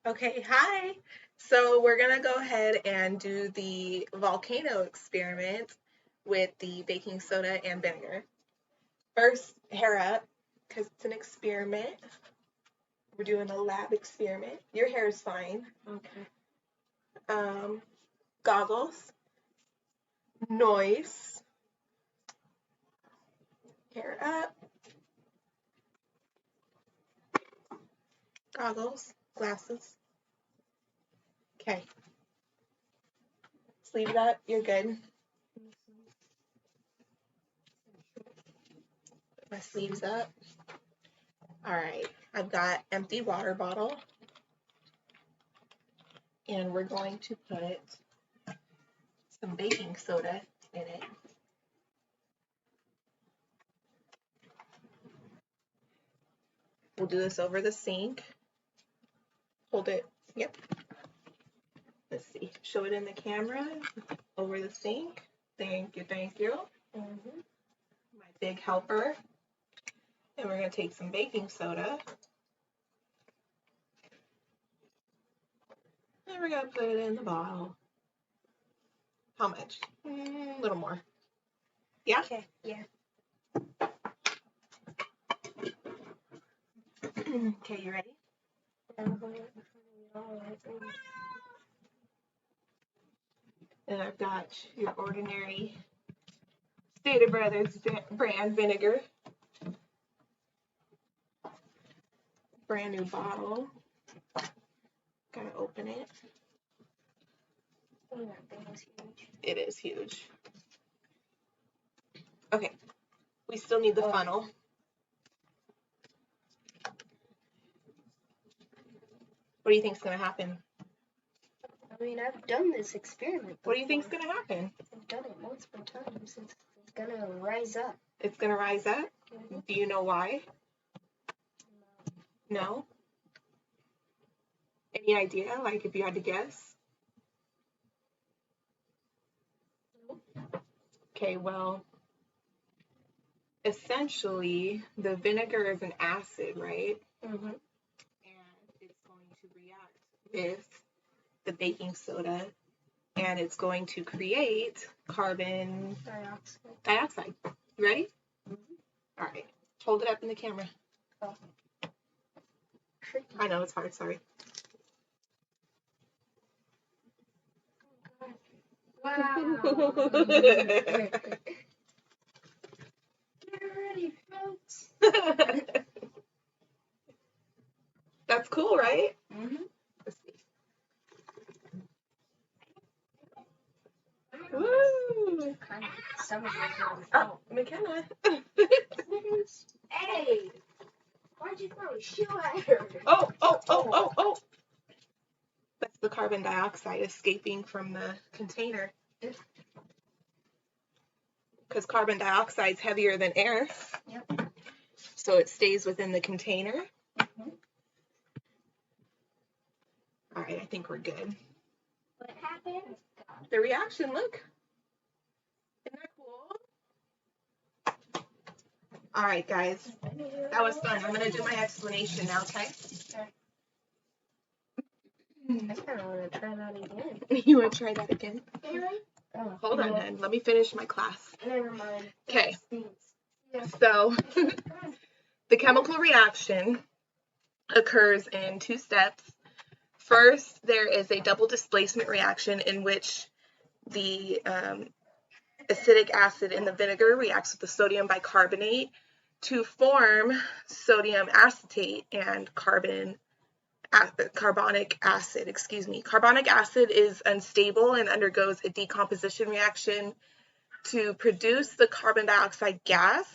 Okay, hi. So we're gonna go ahead and do the volcano experiment with the baking soda and vinegar. First, hair up, because it's an experiment. We're doing a lab experiment. Your hair is fine. Okay. Goggles, noise, hair up, goggles, glasses. Okay. Sleeves up, you're good. Put my sleeves up. All right, I've got empty water bottle. And we're going to put some baking soda in it. We'll do this over the sink. Hold it. Yep. Let's see. Show it in the camera. Over the sink. Thank you. Thank you. My big helper. And we're going to take some baking soda. And we're going to put it in the bottle. How much? A little more. Yeah? Okay. Yeah. Okay, you ready? And I've got your ordinary Stater Brothers brand vinegar. Brand new bottle. Gotta open it. Oh, that thing is huge. It is huge. Okay, we still need the funnel. What do you think is going to happen? I mean, I've done this experiment. What do you think is going to happen? I've done it multiple times. It's gonna rise up. It's going to rise up? Mm-hmm. Do you know why? No? Any idea? Like if you had to guess? Okay, well, essentially, the vinegar is an acid, right? Mm-hmm. And it's going to react with the baking soda, and it's going to create carbon dioxide. You ready? Mm-hmm. All right. Hold it up in the camera. Oh. I know, it's hard. Sorry. Wow. Get ready, folks. That's cool, right? Mm-hmm. Let's see. Woo! Some of them Oh, McKenna. Hey! Why'd you throw a shoe at her? Oh. That's the carbon dioxide escaping from the container. Because carbon dioxide is heavier than air. Yep. So it stays within the container. Mm-hmm. All right, I think we're good. What happened? The reaction, look. Isn't that cool? All right, guys. That was fun. I'm going to do my explanation now, okay? I kind of want to try that again. You want to try that again? Really? Oh, Hold on, then. Let me finish my class. Never mind. Okay. Yeah. So, the chemical reaction occurs in two steps. First, there is a double displacement reaction in which the acidic acid in the vinegar reacts with the sodium bicarbonate to form sodium acetate and carbonic acid. Carbonic acid is unstable and undergoes a decomposition reaction to produce the carbon dioxide gas.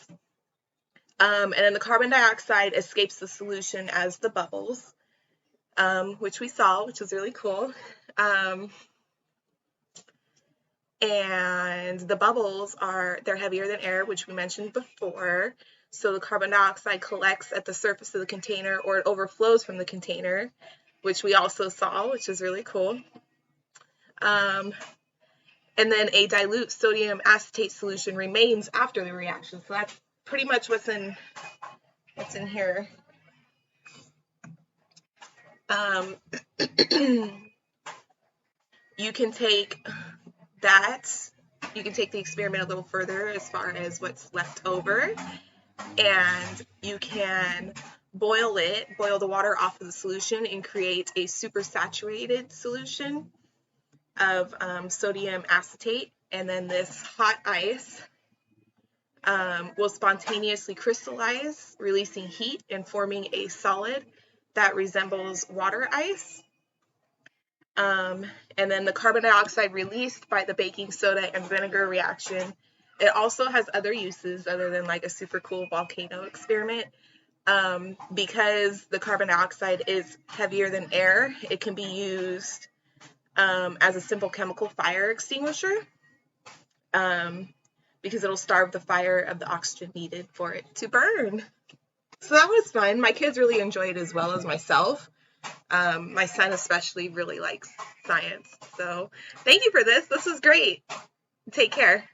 And then the carbon dioxide escapes the solution as the bubbles, which we saw, which was really cool. And the bubbles they're heavier than air, which we mentioned before. So the carbon dioxide collects at the surface of the container, or it overflows from the container, which we also saw, which is really cool. And then a dilute sodium acetate solution remains after the reaction. So that's pretty much what's in here. You can take that, you can take the experiment a little further as far as what's left over, and you can boil the water off of the solution and create a supersaturated solution of sodium acetate, and then this hot ice will spontaneously crystallize, releasing heat and forming a solid that resembles water ice. And then the carbon dioxide released by the baking soda and vinegar reaction, it also has other uses other than like a super cool volcano experiment. Because the carbon dioxide is heavier than air, it can be used as a simple chemical fire extinguisher, because it'll starve the fire of the oxygen needed for it to burn. So that was fun. My kids really enjoyed it as well as myself. My son especially really likes science. So thank you for this. This was great. Take care.